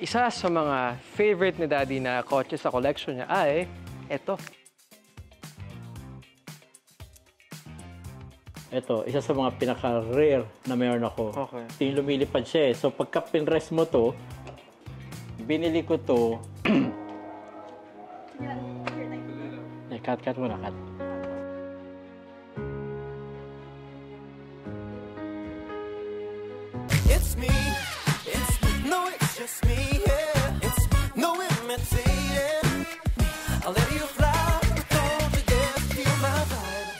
isa sa mga favorite ni Daddy na kotse sa collection niya ay ito. Ito, isa sa mga pinaka-rare na mayroon ako. Okay. Ito yung lumilipad siya eh. So pagka pinrest mo to, binili ko to. Cut mo na, cut. It's me, no, it's just me, yeah. It's no imitating. I'll let you fly, don't forget, feel my vibe.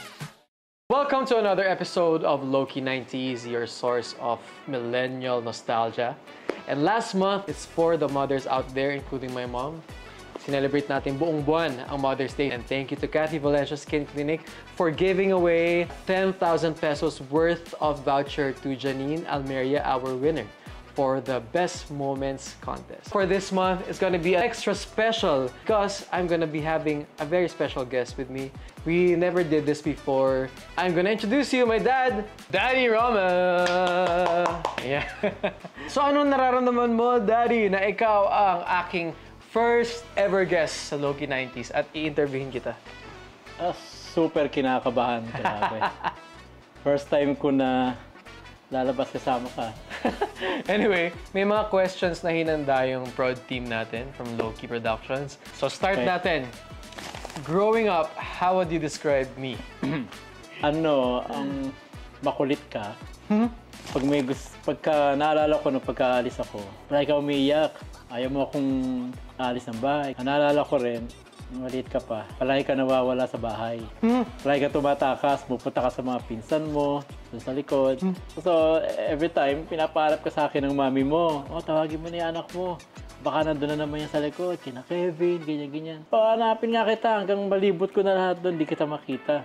Welcome to another episode of Loki 90s, your source of millennial nostalgia. And last month, it's for the mothers out there, including my mom. Celebrate natin buong buwan ang Mother's Day. And thank you to Cathy Valencia Skin Clinic for giving away 10,000 pesos worth of voucher to Janine Almeria, our winner, for the Best Moments contest. For this month, it's gonna be extra special because I'm gonna be having a very special guest with me. We never did this before. I'm gonna introduce you my dad, Daddy Rama! Yeah. So anong nararamdaman mo, Daddy, na ikaw ang aking first ever guest sa Loki 90s at i-interviewin kita? Super kinakabahan. First time ko na lalabas kasama ka. Anyway, may mga questions na hinanda yung prod team natin from Loki Productions. So start natin. Growing up, how would you describe me? Ang makulit ka. Pagka naalala ko nung pagkaalis ako, wala ikaw umiiyak. Ayaw mo akong alis ng bahay. Naalala ko rin, maliit ka pa, palagi ka nawawala sa bahay. Palagi ka tumatakas, pupunta ka sa mga pinsan mo, sa likod. So, every time, pinapaharap ka sa akin ng mami mo. Tawagin mo na yung anak mo. Baka nandun na naman yan sa likod, kina Kevin, ganyan-ganyan. Hanapin nga kita hanggang malibot ko na lahat doon, di kita makita.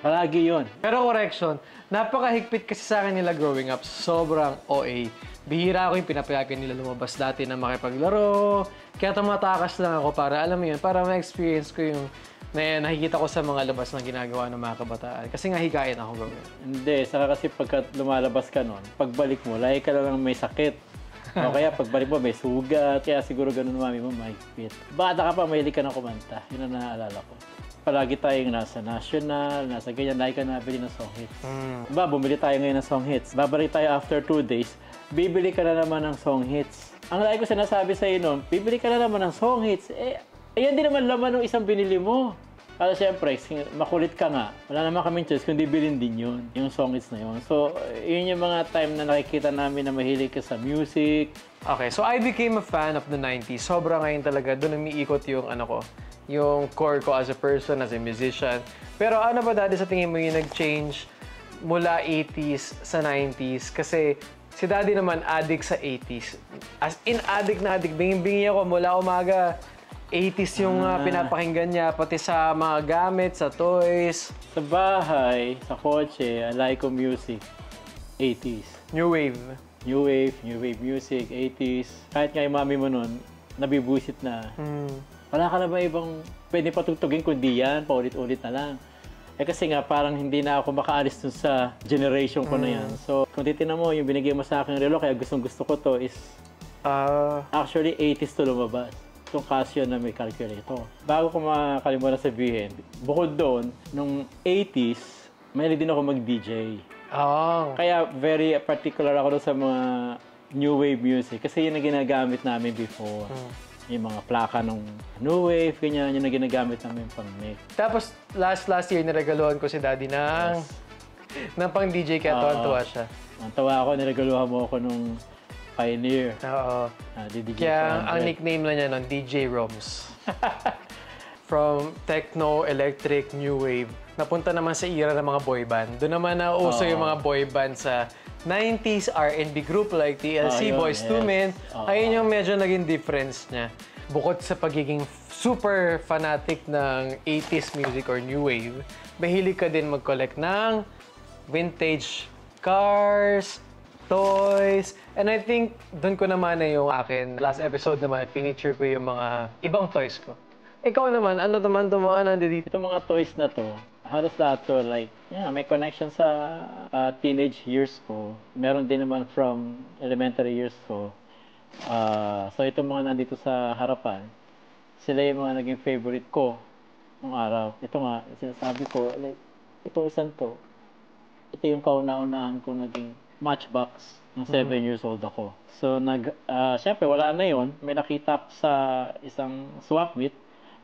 Palagi yun. Pero correction, napakahigpit kasi sa akin nila growing up. Sobrang OA. Bihira ako yung pinapayagan nila lumabas dati na makipaglaro. Kaya tumatakas lang ako para, alam mo yun, para ma-experience ko yung nakikita ko sa mga labas na ginagawa ng mga kabataan. Kasi nga hikain ako gawin. Hindi, saka kasi pagka lumalabas ka nun, pagbalik mo, lagi ka lang may sakit. O kaya pagbalik mo, may sugat. Kaya siguro ganun mami mo, mahigpit. Bata ka pa, mahilig ka na kumanta. Yun ang naaalala ko. Palagi tayong nasa national, nasa ganyan, lagi ka nabili ng song hits. Bumili tayo ngayon ng song hits. Babalik tayo after 2 days, bibili ka na naman ng song hits. Ang lagi ko sinasabi sa iyo noon, bibili ka na naman ng song hits. Ayan din naman laman ng isang binili mo. Kasi siyempre, makulit ka nga. Wala naman kaming choice, kundi bilhin din yun, yung song hits na yun. So, yun yung mga time na nakikita namin na mahilig ka sa music. Okay, so I became a fan of the 90s. Sobra ngayon talaga, doon umiikot yung yung core ko as a person, as a musician. Pero ano ba dati sa tingin mo yung nag-change mula 80s sa 90s? Kasi si Daddy naman addict sa 80s. As in addict na addict. Binging-bingi ako mula umaga. 80s yung pinapakinggan niya, pati sa mga gamit, sa toys. Sa bahay, sa kotse, alay ko music. 80s. New wave. New wave music, 80s. Kahit nga yung mami mo nun, nabibusit na. Wala ka na ba ibang pwede patugtugin kundi yan, paulit-ulit na lang. Kasi nga parang hindi na ako makaalis dun sa generation ko na yan. So kung titignan mo, yung binigay mo sa akin relo, kaya gustong-gusto ko to is actually 80s to lumabas. Itong Casio na may calculator. Bago ko makalimutan sabihin, bukod doon, nung 80s, mahilig din ako mag-DJ. Kaya very particular ako doon sa mga new wave music kasi yun ang ginagamit namin before. Yung mga plaka ng new wave, ganyan, yun ang ginagamit namin pang-mix. Tapos last year, niregaluhan ko si Daddy ng pang DJ kaya tuwan-tuwa siya. Tawa ako, niregaluhan mo ako nung Pioneer. Oo. Kaya ang nickname na niya nun, DJ Roms. From techno, electric, new wave. Napunta naman sa era ng mga boy band. Doon naman nauso yung mga boy band sa 90s R&B group like TLC, Boyz II Men. Ayun yung medyo naging difference niya. Bukod sa pagiging super fanatic ng 80s music or new wave, mahilig ka din mag-collect ng vintage cars, toys, and I think doon ko naman na yung akin. Last episode naman, pinicture ko yung mga ibang toys ko. Ikaw naman, ano naman itong mga nandito? Itong mga toys na to, halos lahat to, like, may connection sa teenage years ko. Meron din naman from elementary years ko. So itong mga nandito sa harapan, sila yung mga naging favorite ko nung araw. Ito nga, sinasabi ko, like, itong isang to, ito yung kauna-unahan ko naging Matchbox ng 7 years old ako. So syempre wala na yon. May nakita ko sa isang swap meet,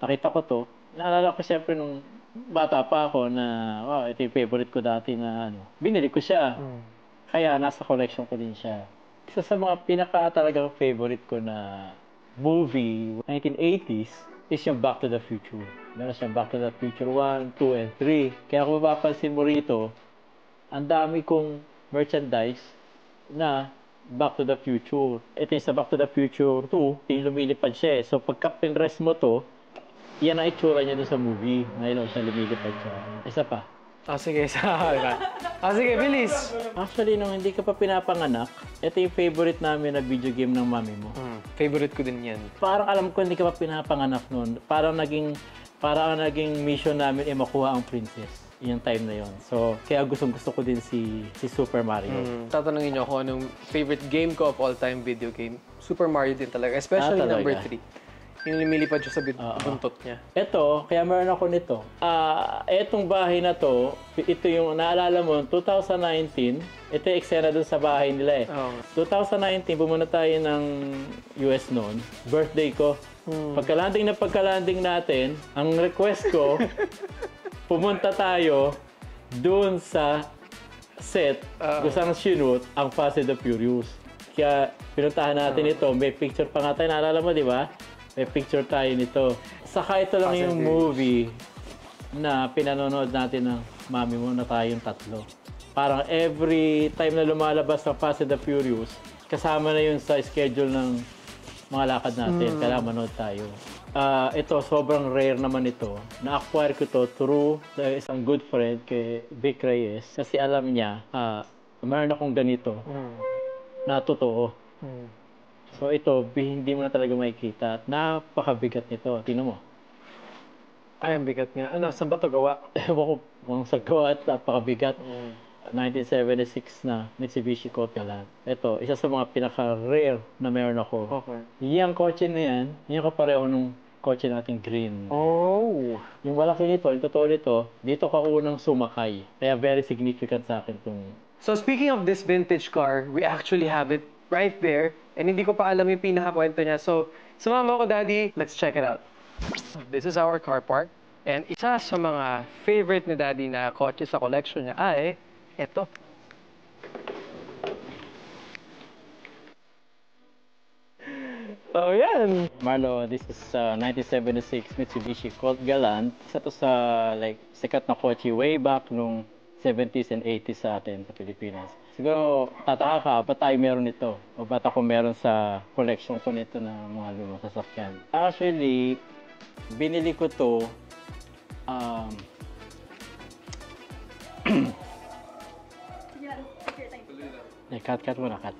nakita ko to. Naalala ko syempre nung bata pa ako na, wow, ito yung favorite ko dati na ano. Binili ko siya. Kaya nasa collection ko din siya. Isa sa mga pinaka talagang favorite ko na movie 1980s is yung Back to the Future. Meron siyang Back to the Future 1, 2, and 3. Kaya kung mapapansin mo rito, ang dami kong merchandise na Back to the Future. Ito yung sa Back to the Future 2, yung lumilipad siya eh. So pagka pinrest mo to, yan ang itsura niya dun sa movie. Ngayon siya lumilipad siya. Isa pa. Sige, sige, bilis. Actually, nung hindi ka pa pinapanganak, ito yung favorite namin na video game ng mami mo. Favorite ko din yan. Parang alam ko hindi ka pa pinapanganak noon. Parang naging mission namin ay makuha ang princess. Yung time na yon. So, kaya gusto ko din si Super Mario. Tatanungin niyo kung anong favorite game ko of all time video game. Super Mario din talaga. Especially talaga? number 3. Yung lumilipad siya sa buntot niya. Ito, kaya meron ako nito. Etong bahay na to, ito yung naalala mo, 2019, ito yung eksena dun sa bahay nila eh. 2019, pumunta tayo ng US noon. Birthday ko. Pagka-landing natin, ang request ko, pumunta tayo dun sa set, gustang sinut ang Fast and the Furious. Kaya pinuntahan natin ito. May picture pa nga tayo. Naalala mo, di ba? May picture tayo nito. Saka ito lang yung movie na pinanonood natin ng mami mo na tayong tatlo. Parang every time na lumalabas ng Fast and the Furious, kasama na yun sa schedule ng mga lakad natin. Kaya manood tayo. Ito, sobrang rare naman ito. Na-acquire ko to through isang good friend kay Vic Reyes. Kasi alam niya, meron akong ganito na totoo. So ito, hindi mo na talaga makikita. Napakabigat nito. Tingnan mo. Ay, ang bigat nga. Ano, saan ba ito gawa? Ewan ko kung sa gawa at napakabigat. 1976 na Mitsubishi Colt Galant. Ito, isa sa mga pinaka-rare na meron ako. Okay. Yung kotse na yan, yung kapareho nung kotse nating green. Oh! Yung malaki nito, yung totoo nito, dito ka unang sumakay. Kaya very significant sa akin itong... So speaking of this vintage car, we actually have it right there. And hindi ko pa alam yung pinakakwento niya. So, sumama ko, Daddy. Let's check it out. This is our car park. And isa sa mga favorite ni Daddy na kotse sa collection niya ay ito. So, yan. Marlo, this is 1976 Mitsubishi Colt Galant. Isa to sa sikat na kotse way back nung 70s and 80s sa atin sa Pilipinas. Siguro, tataka ka, ba't tayo meron nito? O ba't ako meron sa collection ko nito ng mga lumang sasakyan? Actually, binili ko to cut muna, cut.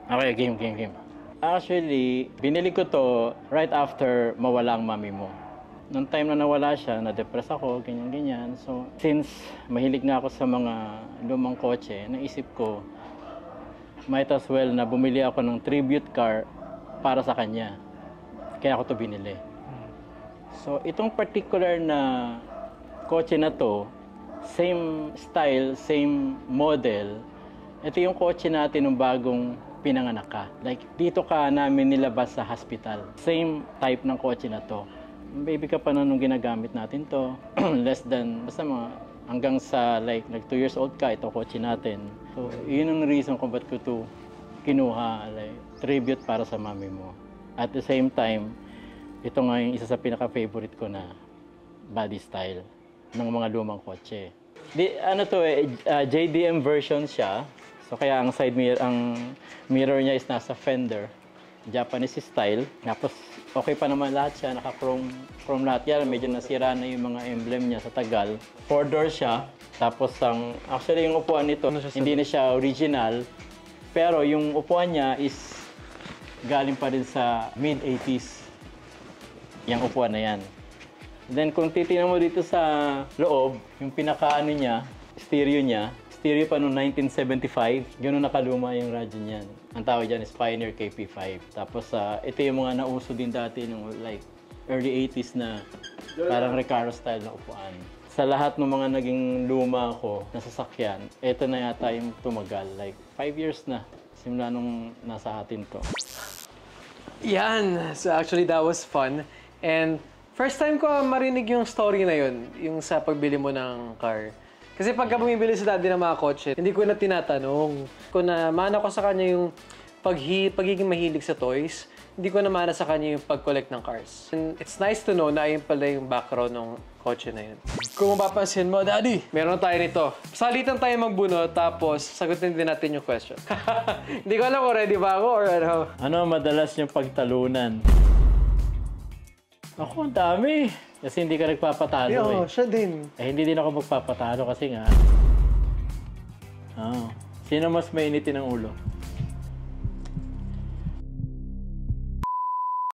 Okay, game. Actually, binili ko to right after mawala ang mami mo. Noong time na nawala siya, na-depress ako, ganyan-ganyan. So, since mahilig nga ako sa mga lumang kotse, naisip ko, might as well na bumili ako ng tribute car para sa kanya. Kaya ako to binili. So, itong particular na kotse na to, same style, same model, ito yung kotse natin nung bagong pinanganak ka. Like, dito ka namin nilabas sa hospital. Same type ng kotse na to. Baby ka pa na nung ginagamit natin to. Less than, basta mga, hanggang sa like 2 years old ka, ito kotse natin. So, yun ang reason kung ba't ko to kinuha, like, tribute para sa mami mo. At the same time, ito nga yung isa sa pinaka-favorite ko na body style ng mga lumang kotse. JDM version siya. So kaya ang side mirror, ang mirror niya is nasa fender. Japanese style. Tapos okay pa naman lahat siya, naka-chrome lahat yan. Medyo nasira na yung mga emblem niya sa tagal. 4 doors siya. Tapos actually yung upuan nito, hindi na siya original. Pero yung upuan niya is galing pa rin sa mid-80s. Yung upuan na yan. Then kung titingnan mo dito sa loob, yung pinakaano niya, stereo niya. Stereo pa noong 1975. Gano'n nakaluma yung radyo niyan. Ang tawag dyan is Pioneer KP5. Tapos ito yung mga nauso din dati nung like early 80s na parang Recaro style na upuan. Sa lahat ng mga naging luma ko na sasakyan, ito na yata yung tumagal. Like 5 years na simula nung nasa atin to. Yan! So actually, that was fun. And first time ko marinig yung story na yun, yung sa pagbili mo ng car. Kasi pagka bumibili sa daddy ng mga kotse, hindi ko na tinatanong. Kung namana ko sa kanya yung pagiging mahilig sa toys, hindi ko namana sa kanya yung pag-collect ng cars. And it's nice to know na yun pala yung background ng kotse na yun. Kung mapapansin mo, Daddy, meron tayo nito. Salitan tayo magbunot, tapos sagutin din natin yung question. Hindi ko alam kung ready ba ako or ano. Ano madalas yung pagtalunan? Ako, ang dami. Kasi hindi ka nagpapatalo eh. Siya din. Eh, hindi din ako magpapatalo kasi nga. Sino mas mainitin ang ulo?